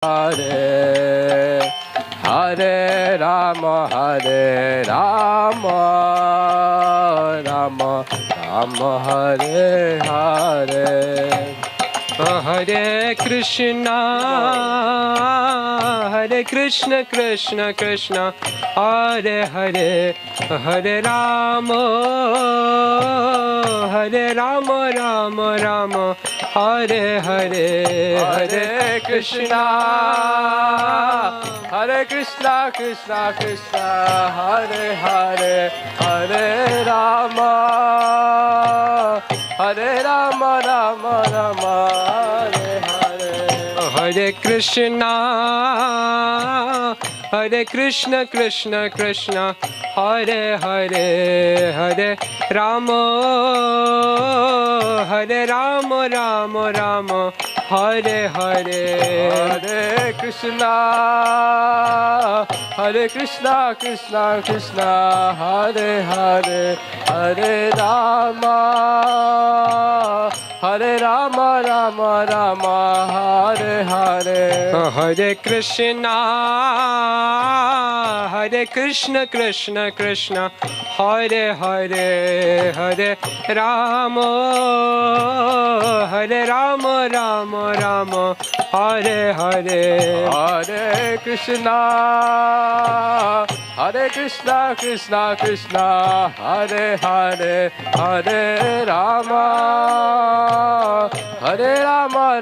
Hare Hare Rama Hare Rama Rama Rama Hare Hare Hare Krishna Krishna Krishna Hare Hare Hare Rama Rama Rama Hare Hare Hare Krishna Krishna Krishna Hare Hare Hare Rama Rama Rama Hare Hare Hare Krishna Krishna Krishna Hare Hare Hare Rama Rama Hare Hare Hare Krishna Krishna Krishna Hare Hare Hare Rama Rama Rama Hare Hare Hare Krishna Krishna Krishna Hare Hare Hare Rama Rama Hare Hare Hare Krishna Krishna Krishna Hare Hare Hare Rama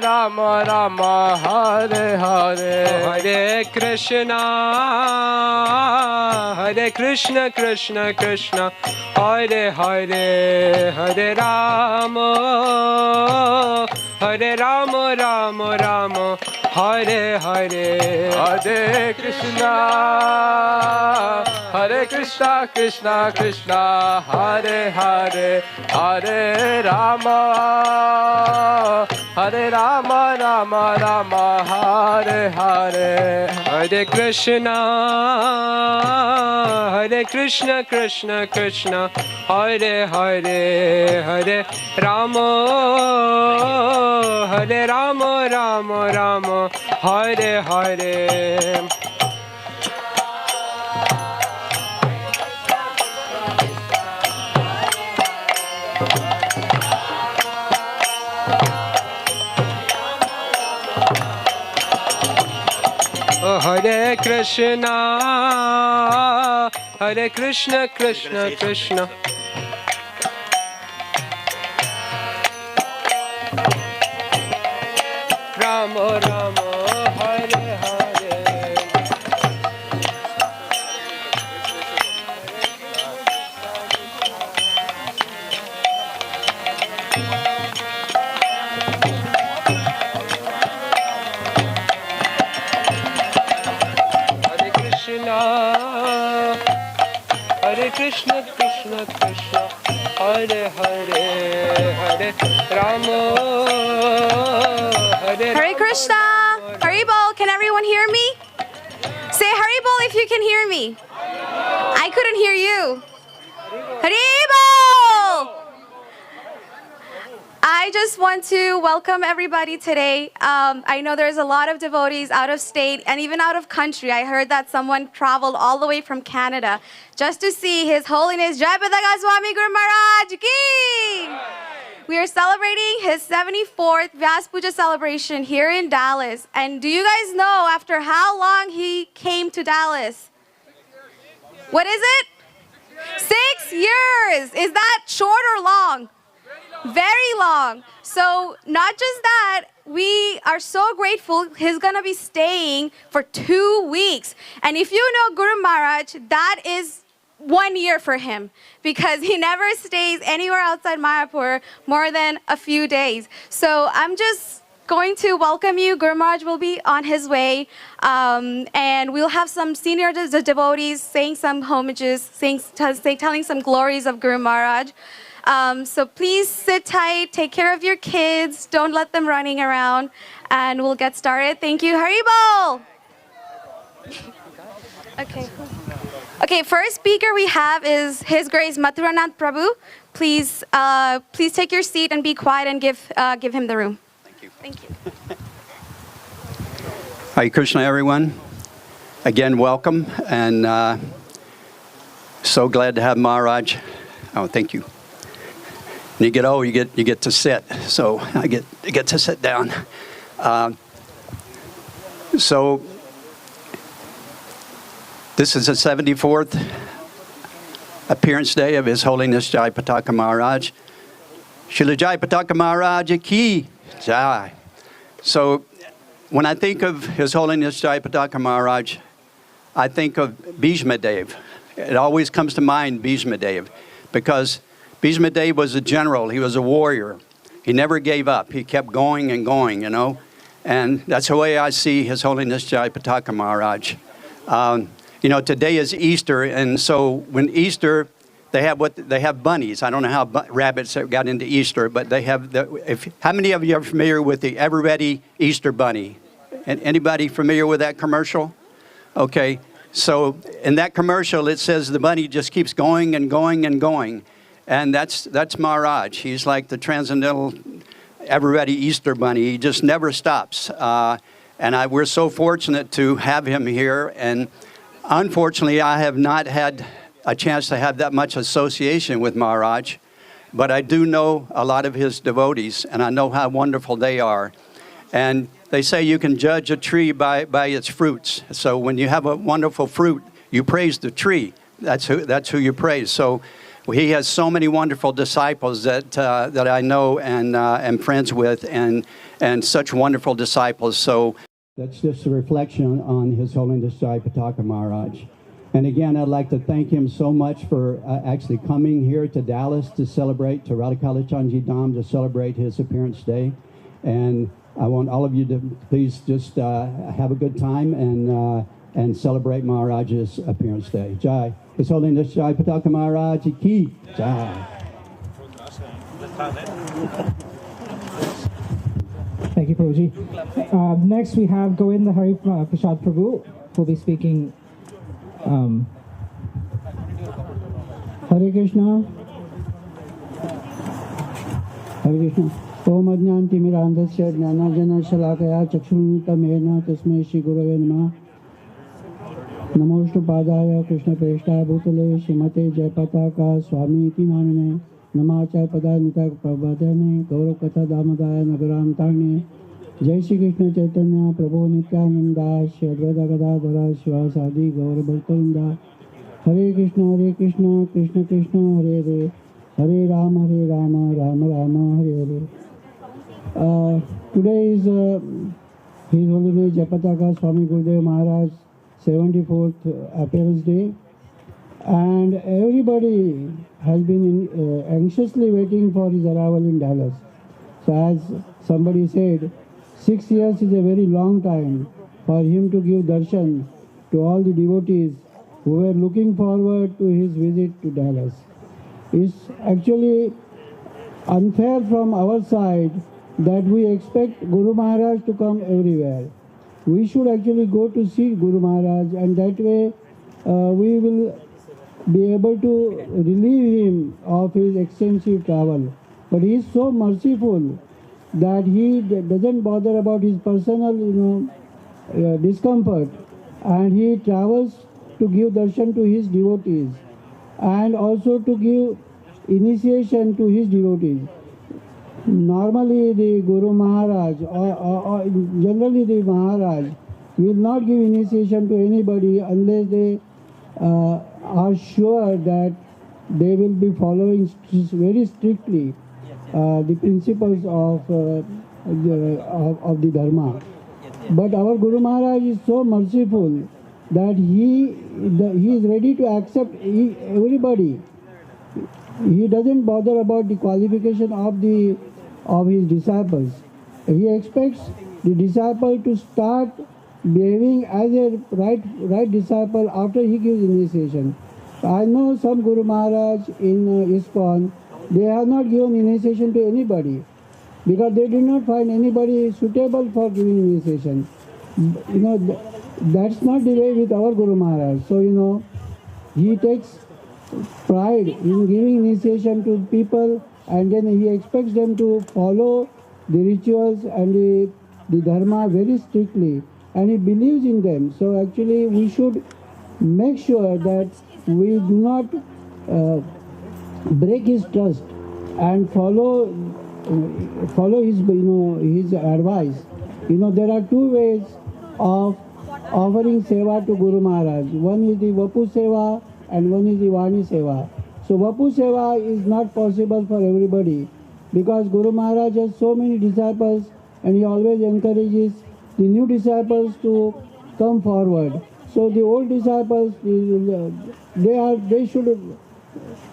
Rama Rama Hare Hare Hare Krishna Krishna Krishna Hare Hare Hare Rama Rama Hare Hare Hare Krishna Krishna Krishna Hare Hare Hare Rama Rama Rama Hare Hare Hare Krishna Krishna Krishna Hare Hare Hare Rama Rama Hare Hare Hare Krishna Krishna Krishna Rama Hare Hare Krishna Hare Hare Hare Rama Hare Krishna. Haribol, can everyone hear me? Say Haribol if you can hear me. I couldn't hear you. Haribol! I just want to welcome everybody today. I know there's a lot of devotees out of state and even out of country. I heard that someone traveled all the way from Canada just to see His Holiness Jayapataka Swami Guru Maharaj Ki! We are celebrating his 74th Vyasa Puja celebration here in Dallas. And do you guys know after how long he came to Dallas? What is it? 6 years. Is that short or long? Very long. So not just that, we are so grateful he's going to be staying for 2 weeks. And if you know Guru Maharaj, that is 1 year for him because he never stays anywhere outside Mayapur more than a few days. So I'm just going to welcome you. Guru Maharaj will be on his way. And we'll have some senior devotees saying some homages, telling some glories of Guru Maharaj. So please sit tight, take care of your kids, don't let them running around, and we'll get started. Thank you. Haribol! Okay, first speaker we have is His Grace Mathuranath Prabhu. Please take your seat and be quiet and give him the room. Thank you. Thank you. Hare Krishna, everyone. Again, welcome, and so glad to have Maharaj. Oh, thank you. When you get old, you get to sit. So I get to sit down. So this is the 74th appearance day of His Holiness Jayapataka Maharaj. Srila Jayapataka Maharaj ki jai. So when I think of His Holiness Jayapataka Maharaj, I think of Bhishma Dev. It always comes to mind Bhishma Dev, because Bhishma Dev was a general. He was a warrior. He never gave up. He kept going and going, you know. And that's the way I see His Holiness Jayapataka Maharaj. You know, today is Easter, and so when Easter, they have bunnies. I don't know how rabbits got into Easter, but they have how many of you are familiar with the Ever Ready Easter Bunny? Anybody familiar with that commercial? Okay, so in that commercial, it says the bunny just keeps going and going and going, and that's Maharaj. He's like the transcendental Ever Ready Easter Bunny. He just never stops, and we're so fortunate to have him here. And unfortunately, I have not had a chance to have that much association with Maharaj, but I do know a lot of his devotees, and I know how wonderful they are. And they say you can judge a tree by its fruits. So when you have a wonderful fruit, you praise the tree. That's who you praise. So he has so many wonderful disciples that I know and am friends with, and such wonderful disciples. So that's just a reflection on His Holiness Jayapataka Maharaj. And again, I'd like to thank him so much for actually coming here to Dallas to celebrate, to Radhakalachandji Dham to celebrate his appearance day. And I want all of you to please just have a good time and celebrate Maharaj's appearance day. Jai. His Holiness Jayapataka Maharaj ki jai. Thank you, Prabhuji. Next, we have Govinda Hari Prasad Prabhu, who will be speaking. Hare Krishna. Hare Krishna. Om Ajnanti Mirandasya Jnanajana Shalakaya Chakshuntamena Tasmai Shri Gurave Namah. Namoshtu Padaya Krishna Preshta Bhutale Shrimate Jayapataka Swami Iti Namine Namachaya Padanita Prabhadane Gaurav Katha Damadaya Nagaram Tarne Jai Shri Krishna Chaitanya Prabhu Nityananda Shri Advaita Gadadhara Shivasadi Gaurav Bhaktavinda. Hare Krishna Krishna Krishna Hare Hare Hare Rama Rama Rama Hare Hare. Today is His Holiness Jayapataka Swami Gurudev Maharaj 74th appearance day, and everybody has been anxiously waiting for his arrival in Dallas. So as somebody said, 6 years is a very long time for him to give darshan to all the devotees who were looking forward to his visit to Dallas. It's actually unfair from our side that we expect Guru Maharaj to come everywhere. We should actually go to see Guru Maharaj, and that way we will be able to relieve him of his extensive travel. But he is so merciful that he doesn't bother about his personal, discomfort, and he travels to give darshan to his devotees and also to give initiation to his devotees. Normally the Guru Maharaj or generally the Maharaj will not give initiation to anybody unless they are sure that they will be following very strictly the principles of the Dharma. But our Guru Maharaj is so merciful that he is ready to accept everybody. He doesn't bother about the qualification of his disciples. He expects the disciple to start behaving as a right disciple after he gives initiation. I know some Guru Maharaj in ISKCON, they have not given initiation to anybody because they did not find anybody suitable for giving initiation. That's not the way with our Guru Maharaj. So, he takes pride in giving initiation to people, and then he expects them to follow the rituals and the Dharma very strictly. and he believes in them. So actually we should make sure that we do not break his trust and follow his his advice. There are two ways of offering seva to Guru Maharaj. One is the Vapu seva and one is the Vani seva. So Vapu seva is not possible for everybody because Guru Maharaj has so many disciples and he always encourages the new disciples to come forward. So the old disciples, they should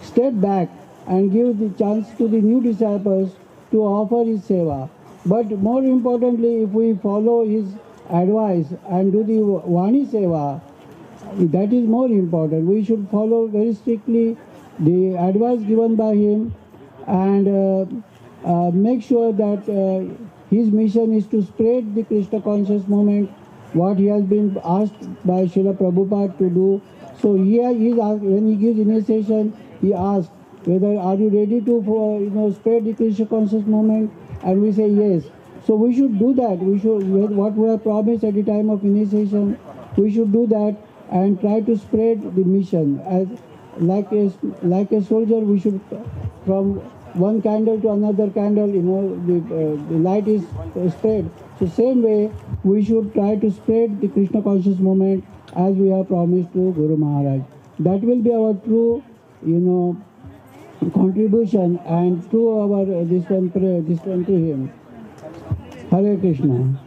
step back and give the chance to the new disciples to offer his seva. But more importantly, if we follow his advice and do the Vani seva, that is more important. We should follow very strictly the advice given by him and make sure that his mission is to spread the Krishna conscious movement, what he has been asked by Srila Prabhupada to do. So here he is asked, when he gives initiation, he asks whether are you ready to spread the Krishna conscious movement, and we say yes. So we should do that. We should, what we have promised at the time of initiation, we should do that and try to spread the mission. As like a soldier, we should from one candle to another candle, the light is spread. So same way, we should try to spread the Krishna conscious movement as we have promised to Guru Maharaj. That will be our true, contribution and through our this one to him. Hare Krishna.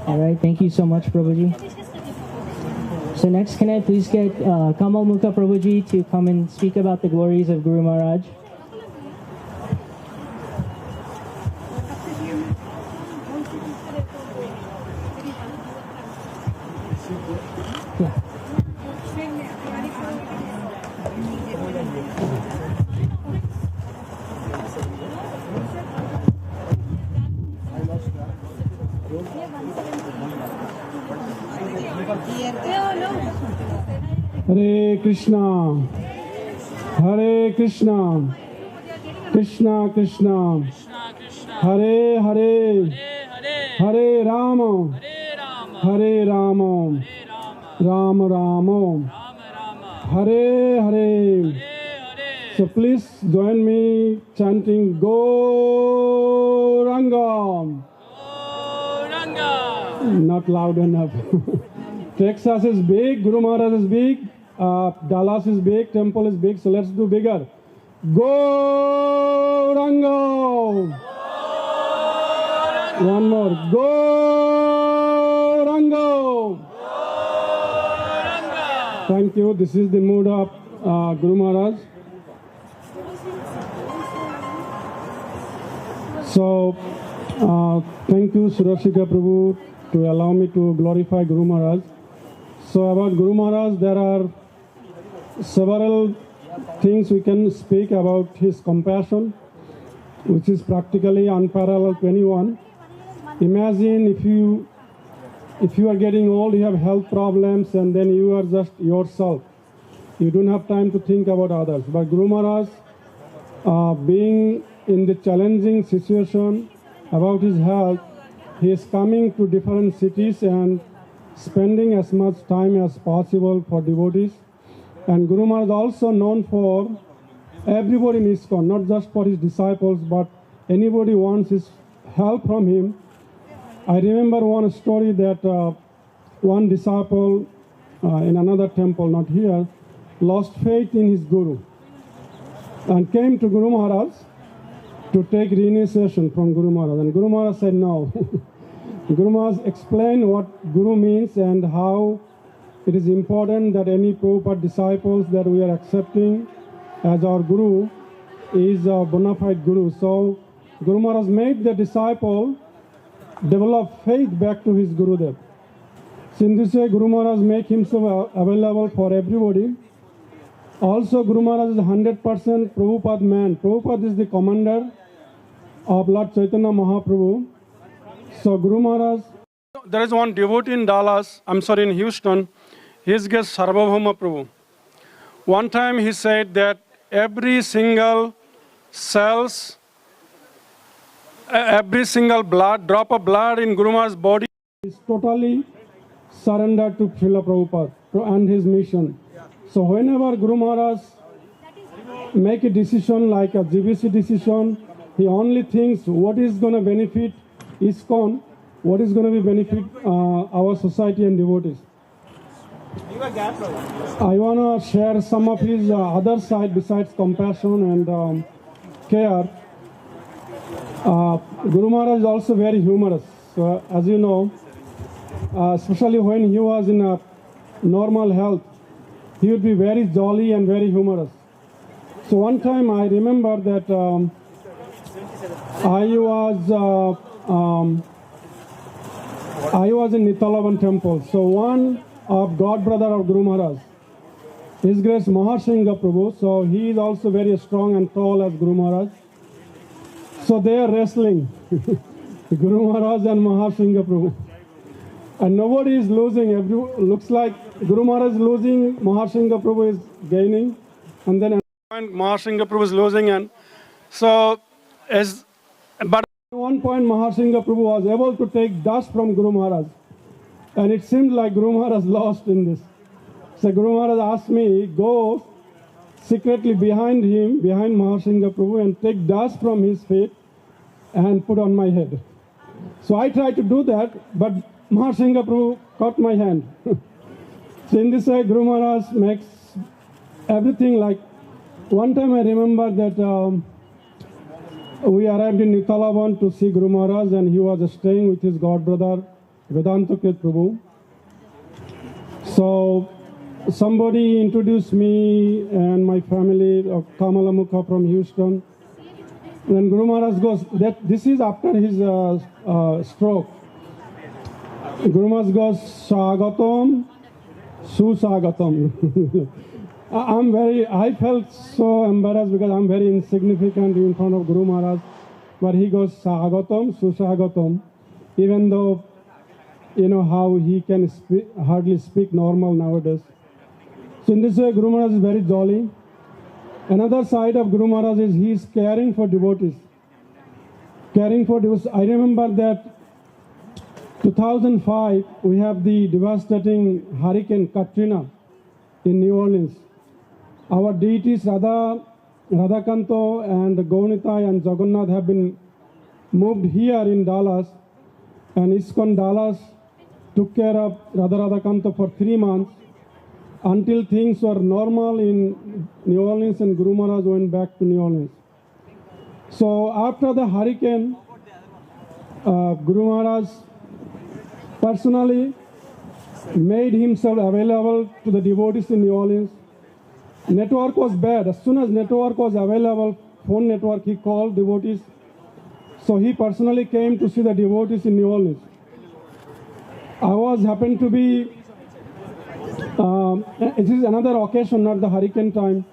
All right, thank you so much, Prabhuji. So next, can I please get Kamal Mukha Prabhuji to come and speak about the glories of Guru Maharaj? Hare Krishna, Hare Krishna, Krishna Krishna, Hare Hare, Hare Rama, Hare Rama, Rama Rama, Hare Hare. So please join me chanting Gauranga. Not loud enough. Texas is big, Guru Maharaj is big, Dallas is big, temple is big, so let's do bigger. Gauranga. One more. Gauranga. Thank you. This is the mood of Guru Maharaj. So, thank you, Surashika Prabhu, to allow me to glorify Guru Maharaj. So about Guru Maharaj, there are several things we can speak about his compassion, which is practically unparalleled to anyone. Imagine if you are getting old, you have health problems, and then you are just yourself. You don't have time to think about others. But Guru Maharaj, being in the challenging situation about his health, he is coming to different cities and spending as much time as possible for devotees. And Guru Maharaj is also known for everybody in ISKCON, not just for his disciples, but anybody wants his help from him. I remember one story that one disciple in another temple, not here, lost faith in his Guru and came to Guru Maharaj to take reinitiation from Guru Maharaj. And Guru Maharaj said no. Guru Maharaj explained what Guru means and how it is important that any Prabhupada disciples that we are accepting as our Guru is a bona fide Guru. So Guru Maharaj made the disciple develop faith back to his Gurudev. So in this way, Guru Maharaj make himself available for everybody. Also, Guru Maharaj is 100% Prabhupada man. Prabhupada is the commander of Lord Chaitanya Mahaprabhu. So Guru Maharaj, there is one devotee in in Houston, his guest Sarvabhauma Prabhu. One time he said that every single cells every single drop of blood in Guru Maharaj's body is totally surrendered to Srila Prabhupada and his mission. So whenever Guru Maharaj make a decision like a GBC decision, he only thinks what is going to benefit ISKCON, what is going to be benefit our society and devotees. I want to share some of his other side besides compassion and care. Guru Maharaj is also very humorous. So, as you know, especially when he was in a normal health, he would be very jolly and very humorous. So one time I remember that I was in Nitalavan temple. So one of God brother of Guru Maharaj, His Grace Mahasingha Prabhu, so he is also very strong and tall as Guru Maharaj. So they are wrestling, Guru Maharaj and Mahasingha Prabhu. And nobody is losing. Looks like Guru Maharaj is losing, Mahasingha Prabhu is gaining. And then Mahasingha Prabhu is losing. And so, but at one point Mahasingha Prabhu was able to take dust from Guru Maharaj. And it seemed like Guru Maharaj lost in this. So Guru Maharaj asked me, go secretly behind him, behind Mahasingha Prabhu, and take dust from his feet and put on my head. So I tried to do that, but Mahasingha Prabhu caught my hand. So in this way, Guru Maharaj makes everything like. One time I remember that we arrived in Nitalavan to see Guru Maharaj, and he was staying with his god brother Vedantakrit Prabhu. So somebody introduced me and my family of Kamalamukha from Houston. Then Guru Maharaj goes, this is after his stroke. Guru Maharaj goes, Swagatam, Susagatam. I felt so embarrassed because I'm very insignificant in front of Guru Maharaj. But he goes, Swagatam, Susagatam. Even though, you know, how he can hardly speak normal nowadays. So in this way, Guru Maharaj is very jolly. Another side of Guru Maharaj is he is caring for devotees. Caring for devotees. I remember that 2005, we have the devastating Hurricane Katrina in New Orleans. Our deities Radhakanto and Gaunitai and Jagannath have been moved here in Dallas, and ISKCON Dallas took care of Radhakanto for 3 months until things were normal in New Orleans and Guru Maharaj went back to New Orleans. So after the hurricane, Guru Maharaj personally made himself available to the devotees in New Orleans. Network was bad. As soon as network was available, phone network, he called devotees. So he personally came to see the devotees in New Orleans. I happened to be, it is another occasion, not the hurricane time.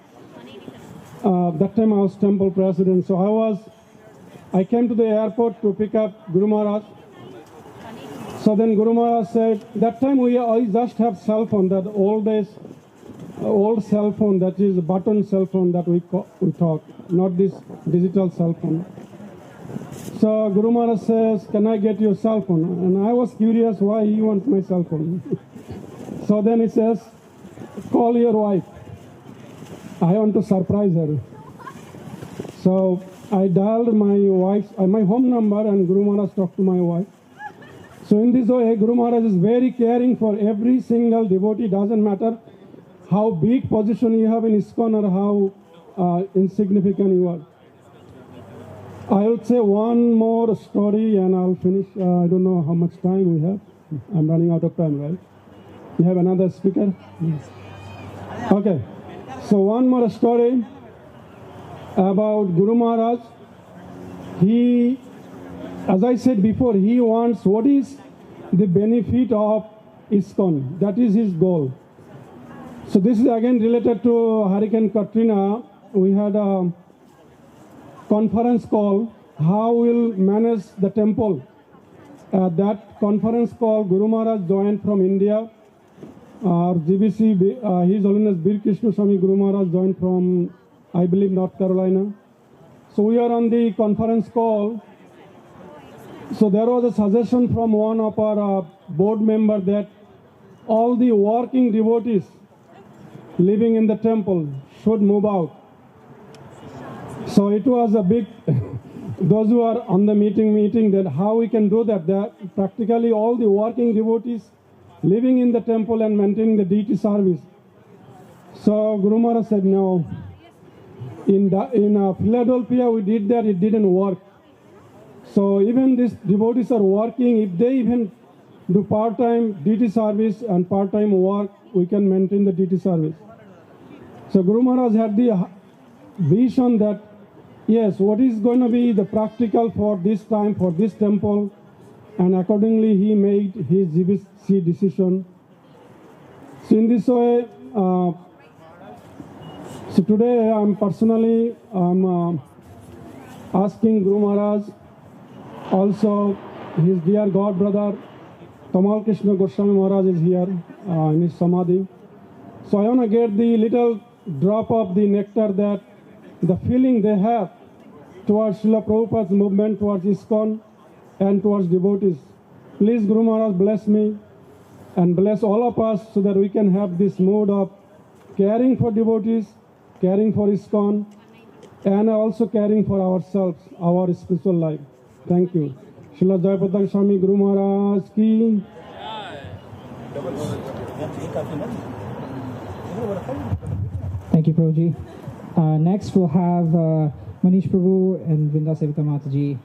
That time I was temple president. So I came to the airport to pick up Guru Maharaj. So then Guru Maharaj said, that time I just have cell phone, that old cell phone, that is button cell phone that we talk, not this digital cell phone. So Guru Maharaj says, can I get your cell phone? And I was curious why he wants my cell phone. So then he says, call your wife. I want to surprise her. So I dialed my home number, and Guru Maharaj talked to my wife. So in this way, Guru Maharaj is very caring for every single devotee. Doesn't matter how big position you have in ISKCON or how insignificant you are. I will say one more story and I'll finish. I don't know how much time we have. I'm running out of time, right? You have another speaker? Yes. Okay. So one more story about Guru Maharaj. He, as I said before, he wants what is the benefit of ISKCON. That is his goal. So this is again related to Hurricane Katrina. We had a conference call, how we'll manage the temple. That conference call, Guru Maharaj joined from India. Our GBC, His Holiness Bir Krishna Swami Guru Maharaj joined from, I believe, North Carolina. So we are on the conference call, So there was a suggestion from one of our board members that all the working devotees living in the temple should move out. So it was a big, those who are on the meeting that how we can do that. Practically all the working devotees living in the temple and maintaining the deity service. So Guru Maharaj said no. In Philadelphia we did that, it didn't work. So even these devotees are working, if they even do part-time deity service and part-time work, we can maintain the deity service. So Guru Maharaj had the vision that, yes, what is going to be the practical for this time, for this temple, and accordingly he made his GBC decision. So in this way, so today I'm personally asking Guru Maharaj, also his dear God brother Tamal Krishna Goswami Maharaj is here in his Samadhi. So I want to get the little drop of the nectar that the feeling they have towards Srila Prabhupada's movement, towards ISKCON and towards devotees. Please Guru Maharaj bless me and bless all of us so that we can have this mood of caring for devotees, caring for ISKCON, and also caring for ourselves, our spiritual life. Thank you. Srila Jayapataka Swami Guru Maharaj ki. Thank you, Prabhuji. Next, we'll have Manish Prabhu and Vrinda Sevita Mataji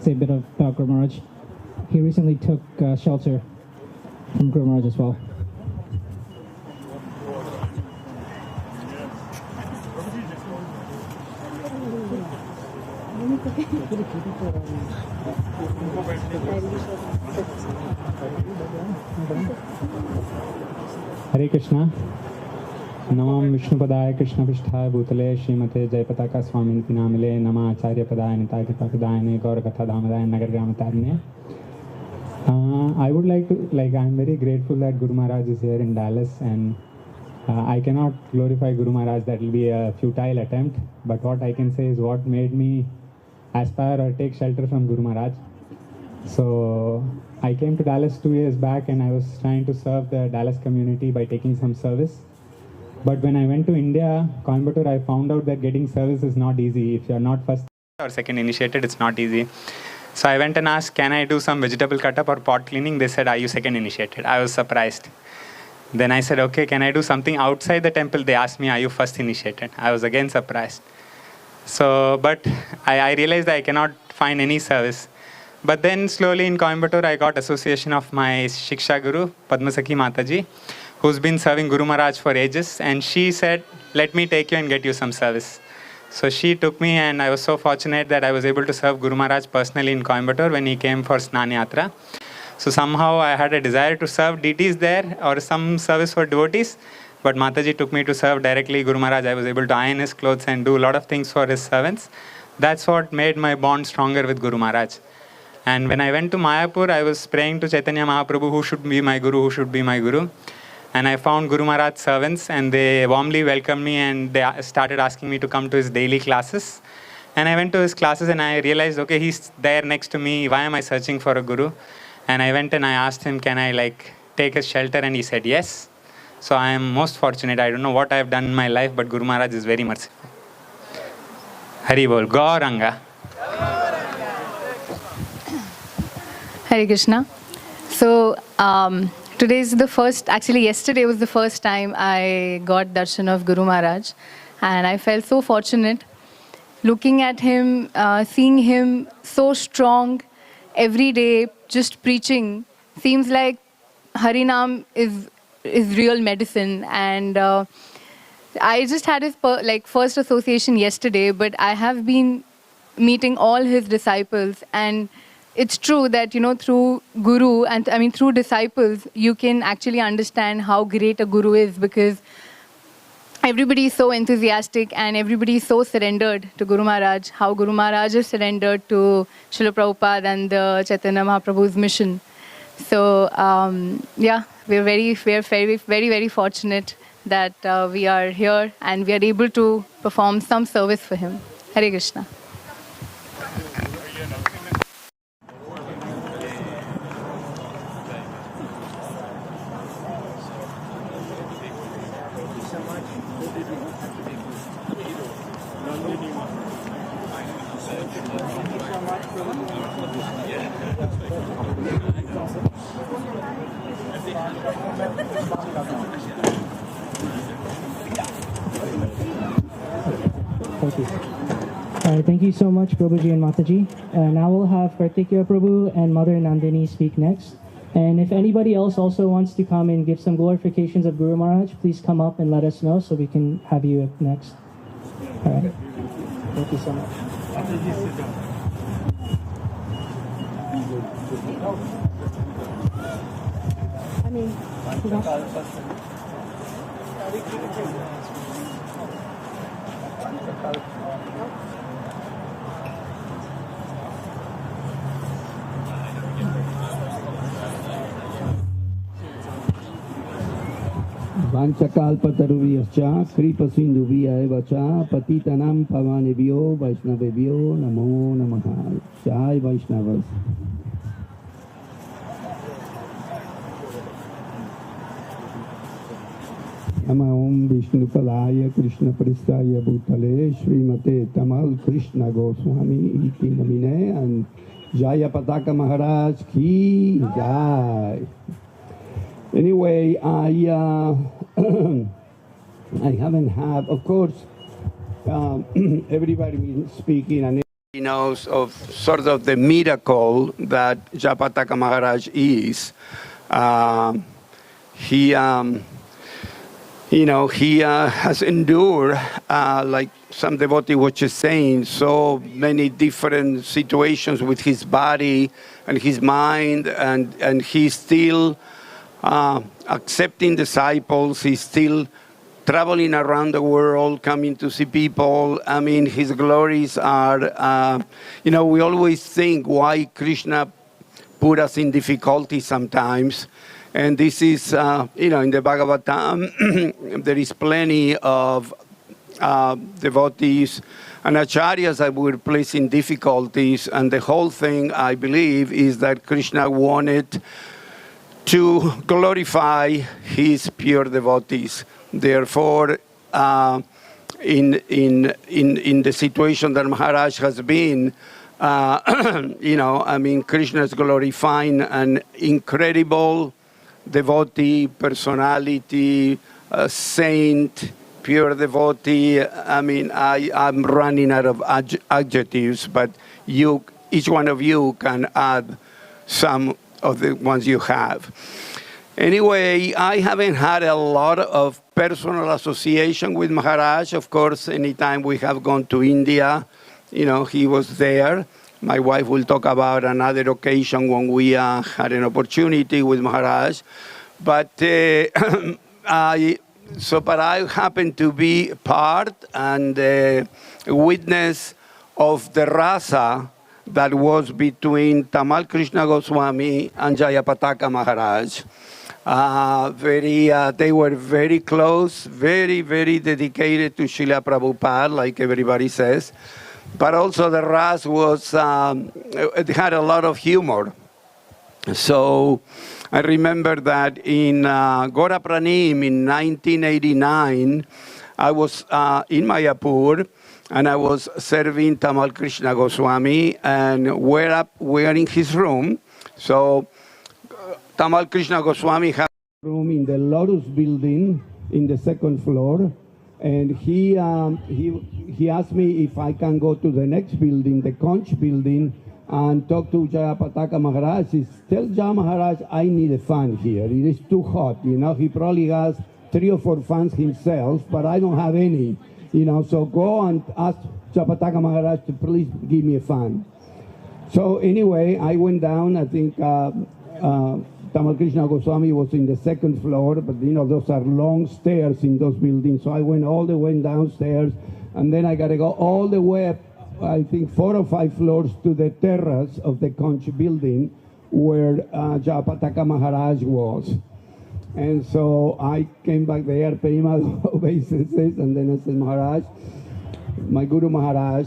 say a bit about Guru Maharaj. He recently took shelter from Guru Maharaj as well. Hare Krishna. Namam Vishnupadaya Krishna Prishtaya Bhutale Srimate Jayapataka Swami Namile Nama Acharya Padaya Nitaya Padayane Gaurakatha Dhamadaya Nagar Gramatarne. I would like to, I'm very grateful that Guru Maharaj is here in Dallas, and I cannot glorify Guru Maharaj. That will be a futile attempt. But what I can say is what made me aspire or take shelter from Guru Maharaj. So I came to Dallas 2 years back, and I was trying to serve the Dallas community by taking some service. But when I went to India, Coimbatore, I found out that getting service is not easy. If you're not first or second initiated, it's not easy. So I went and asked, can I do some vegetable cut-up or pot cleaning? They said, are you second initiated? I was surprised. Then I said, okay, can I do something outside the temple? They asked me, are you first initiated? I was again surprised. So, but I realized that I cannot find any service. But then slowly in Coimbatore, I got association of my Shiksha Guru, Padmasakhi Mataji, who's been serving Guru Maharaj for ages. And she said, let me take you and get you some service. So she took me, and I was so fortunate that I was able to serve Guru Maharaj personally in Coimbatore when he came for Snan Yatra. So somehow I had a desire to serve deities there or some service for devotees. But Mataji took me to serve directly Guru Maharaj. I was able to iron his clothes and do a lot of things for his servants. That's what made my bond stronger with Guru Maharaj. And when I went to Mayapur, I was praying to Chaitanya Mahaprabhu, who should be my Guru, who should be my Guru. And I found Guru Maharaj's servants, and they warmly welcomed me, and they started asking me to come to his daily classes. And I went to his classes, and I realized, okay, he's there next to me. Why am I searching for a Guru? And I went and I asked him, can I take his shelter? And he said, yes. So I am most fortunate. I don't know what I have done in my life, but Guru Maharaj is very merciful. Hari Bol. Gauranga. Hare Krishna. So today is the first, actually yesterday was the first time I got darshan of Guru Maharaj, and I felt so fortunate looking at him, seeing him so strong every day, just preaching. Seems like Harinam is real medicine, and I just had his first association yesterday, but I have been meeting all his disciples, and it's true that, through Guru and through disciples, you can actually understand how great a Guru is, because everybody is so enthusiastic and everybody is so surrendered to Guru Maharaj, how Guru Maharaj is surrendered to Srila Prabhupada and the Chaitanya Mahaprabhu's mission. So, we're very, very fortunate that we are here and we are able to perform some service for him. Hare Krishna. Thank you. All right, thank you so much, Prabhuji and Mataji. Now we'll have Kartikeya Prabhu and Mother Nandini speak next. And if anybody else also wants to come and give some glorifications of Guru Maharaj, please come up and let us know so we can have you up next. All right. Thank you so much. Vanchakalpataruviyascha kripasindhuviyaivacha patitanam pavanebhyo vaishnavebhyo namo namaha. Jai Vaishnavas. Nama Om Vishnupalaya Krishna Pristaya Bhutale Srimate Tamal Krishna Goswami Iti Namine and Jayapataka Maharaj Ki Jai. Anyway, I haven't had, of course, everybody been speaking and he knows of sort of the miracle that Jayapataka Maharaj is. He has endured, like some devotee was just saying, so many different situations with his body and his mind, and he's still accepting disciples. He's still traveling around the world, coming to see people. I mean, his glories are, we always think why Krishna put us in difficulty sometimes. And this is, in the Bhagavatam, there is plenty of devotees and acharyas that were placed in difficulties. And the whole thing, I believe, is that Krishna wanted to glorify his pure devotees. Therefore, in the situation that Maharaj has been, Krishna is glorifying an incredible devotee, personality, saint, pure devotee. I'm running out of adjectives, but each one of you can add some of the ones you have. Anyway, I haven't had a lot of personal association with Maharaj. Of course, anytime we have gone to India, he was there. My wife will talk about another occasion when we had an opportunity with Maharaj. But I happened to be part and witness of the rasa that was between Tamal Krishna Goswami and Jayapataka Maharaj. They were very close, very, very dedicated to Srila Prabhupada, like everybody says. But also the Ras it had a lot of humor. So I remember that in Gora Pranim in 1989, I was in Mayapur, and I was serving Tamal Krishna Goswami, and we're in his room. So Tamal Krishna Goswami had a room in the Lotus building in the second floor. And he asked me if I can go to the next building, the Conch building, and talk to Jayapataka Maharaj. He says, tell Jaya Maharaj I need a fan here. It is too hot, He probably has 3 or 4 fans himself, but I don't have any, So go and ask Jayapataka Maharaj to please give me a fan. So anyway, I went down. I think Tamal Krishna Goswami was in the second floor, but those are long stairs in those buildings. So I went all the way downstairs, and then I got to go all the way up, I think 4 or 5 floors to the terrace of the Conch building where Jayapataka Maharaj was. And so I came back there, paying my obeisances, and then I said, Maharaj, my Guru Maharaj,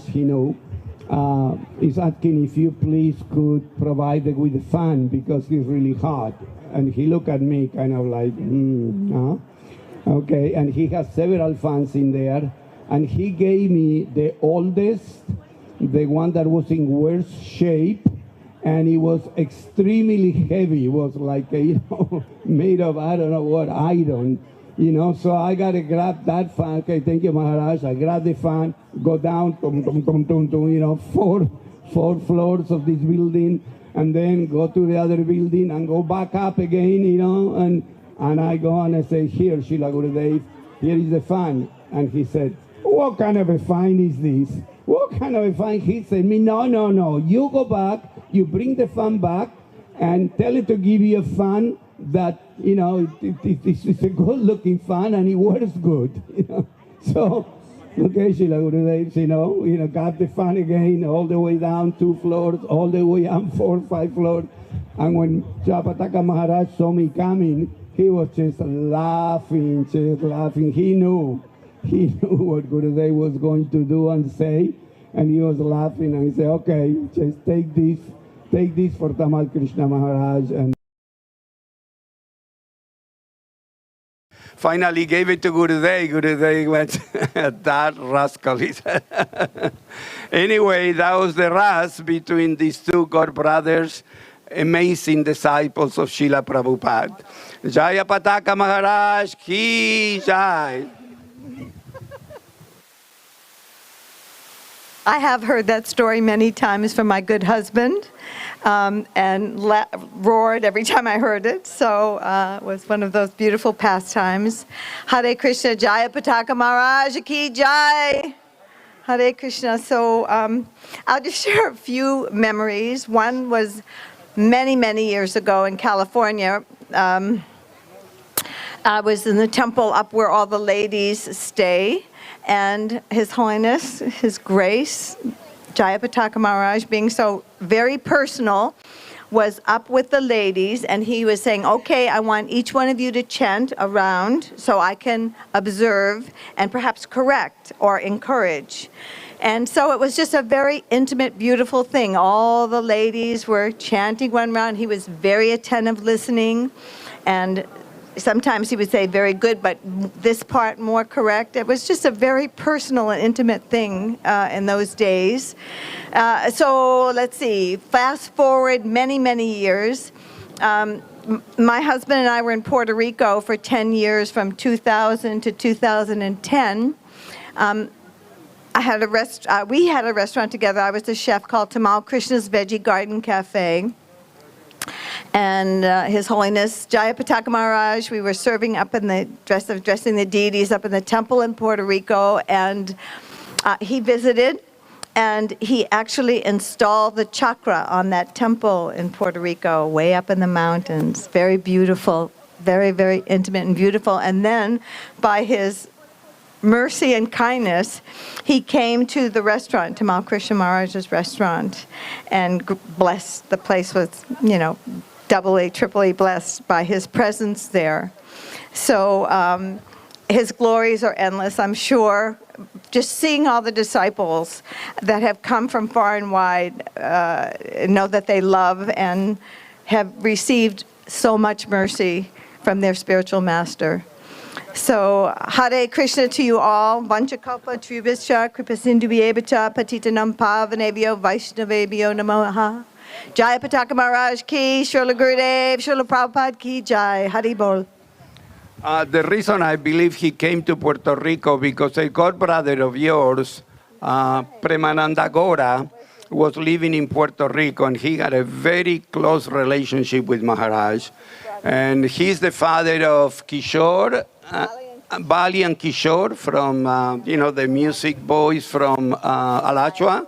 is asking if you please could provide with a fan because he's really hot. And he looked at me kind of like, okay. And he has several fans in there. And he gave me the oldest the one that was in worse shape, and it was extremely heavy. It was like, made of, I don't know what, iron, So I got to grab that fan. Okay, thank you, Maharaj. I grab the fan, go down, four floors of this building, and then go to the other building and go back up again, and I go and I say, here, Srila Gurudev, here is the fan. And he said, what kind of a fan is this? What kind of a fan? He said, no, you go back, you bring the fan back, and tell it to give you a fan that, it's a good-looking fan, and it works good, So, okay, Srila Gurudev, got the fan again, all the way down 2 floors, all the way up 4, 5 floors. And when Jayapataka Maharaj saw me coming, he was just laughing. He knew what Gurudev was going to do and say, and he was laughing, and he said, okay, just take this for Tamal Krishna Maharaj. And finally gave it to Gurudev. Gurudev went, that rascal, he said. Anyway, that was the ras between these two God brothers, amazing disciples of Srila Prabhupada. Jayapataka Maharaj ki jai. I have heard that story many times from my good husband, and roared every time I heard it. So it was one of those beautiful pastimes. Hare Krishna, Jayapataka Maharaj ki jai. Hare Krishna. So I'll just share a few memories. One was many, many years ago in California. I was in the temple up where all the ladies stay, and His Holiness, His Grace, Jayapataka Maharaj, being so very personal, was up with the ladies, and he was saying, okay, I want each one of you to chant around so I can observe and perhaps correct or encourage. And so it was just a very intimate, beautiful thing. All the ladies were chanting one round. He was very attentive listening, and sometimes he would say, very good, but this part more correct. It was just a very personal and intimate thing in those days. So let's see, fast forward many, many years. My husband and I were in Puerto Rico for 10 years, from 2000 to 2010. We had a restaurant together. I was the chef, called Tamal Krishna's Veggie Garden Cafe. And His Holiness Jayapataka Maharaj, we were serving up in the dressing the deities up in the temple in Puerto Rico, and he visited, and he actually installed the chakra on that temple in Puerto Rico, way up in the mountains. Very beautiful, very, very intimate and beautiful. And then by his mercy and kindness, he came to the restaurant, Tamal Krishna Maharaj's restaurant, and blessed. The place was, doubly, triply blessed by his presence there. So his glories are endless, I'm sure. Just seeing all the disciples that have come from far and wide, know that they love and have received so much mercy from their spiritual master. So, Hare Krishna to you all. Vanchakalpa Tribhischa, Kripasindhubhyevacha, Patitanam Pavanebhyo, Vaishnavebhyo Namaha. Jayapataka Maharaj ki, Srila Gurudev, Srila Prabhupada ki jai. Hari Bol. The reason I believe he came to Puerto Rico, because a god brother of yours, Premananda Gora, was living in Puerto Rico, and he had a very close relationship with Maharaj. And he's the father of Kishore, Bali and Kishore from, the music boys from Alachua.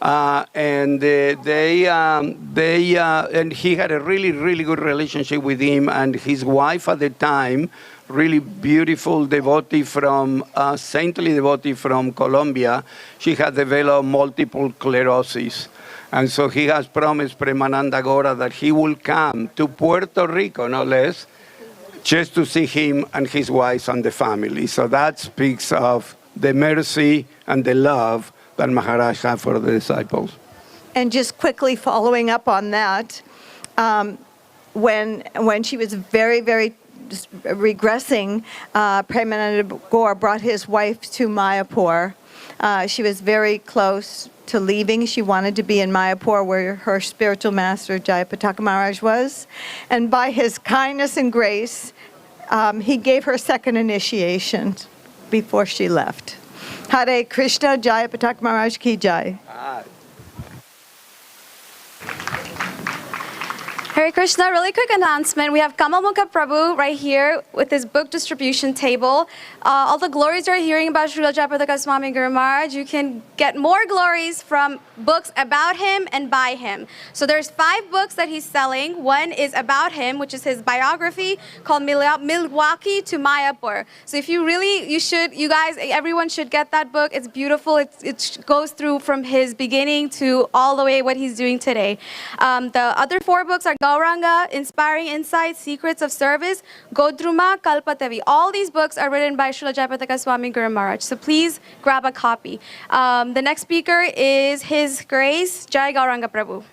And and he had a really, really good relationship with him, and his wife at the time, really beautiful devotee from, saintly devotee from Colombia. She had developed multiple sclerosis. And so he has promised Premananda Gora that he will come to Puerto Rico, no less, just to see him and his wife and the family. So that speaks of the mercy and the love that Maharaj had for the disciples. And just quickly following up on that, when she was very, very regressing, Premananda Gora brought his wife to Mayapur, She was very close to leaving. She wanted to be in Mayapur where her spiritual master Jayapataka Maharaj was. And by his kindness and grace, he gave her second initiation before she left. Hare Krishna, Jayapataka Maharaj ki jai. Hare Krishna, really quick announcement. We have Kamal Mukha Prabhu right here with his book distribution table. All the glories you're hearing about Srila Jayapataka Swami Guru Maharaj, you can get more glories from books about him and by him. So there's 5 books that he's selling. One is about him, which is his biography called Milwaukee to Mayapur. So if you really, you guys, everyone should get that book. It's beautiful. It goes through from his beginning to all the way what he's doing today. The other 4 books are Gauranga, Inspiring Insights, Secrets of Service, Godruma, Kalpatavi. All these books are written by Srila Jayapataka Swami Guru Maharaj. So please grab a copy. The next speaker is His Grace, Jai Gauranga Prabhu.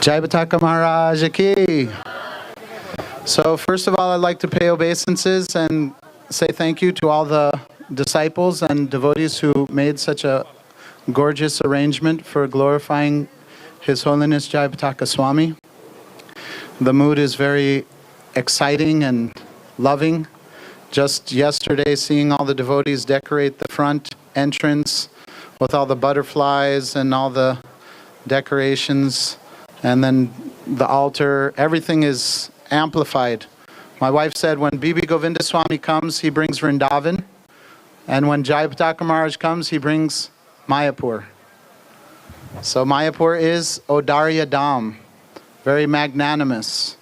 Jayapataka Maharaj ki. So first of all, I'd like to pay obeisances and say thank you to all the disciples and devotees who made such a gorgeous arrangement for glorifying His Holiness Jayapataka Swami. The mood is very exciting and loving. Just yesterday, seeing all the devotees decorate the front entrance with all the butterflies and all the decorations, and then the altar, everything is amplified. My wife said when Bibi Govinda Swami comes, he brings Vrindavan, and when Jayapataka Maharaj comes, he brings Mayapur. So Mayapur is Odarya Dham, very magnanimous.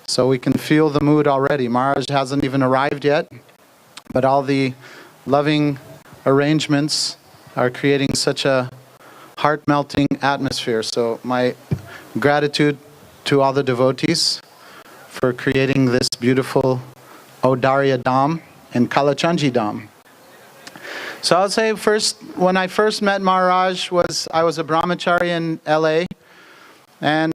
So we can feel the mood already. Maharaj hasn't even arrived yet, but all the loving arrangements are creating such a heart-melting atmosphere. So my gratitude to all the devotees for creating this beautiful Odarya Dham and Kalachanji Dham. So I'll say first, when I first met Maharaj, I was a brahmachari in LA, and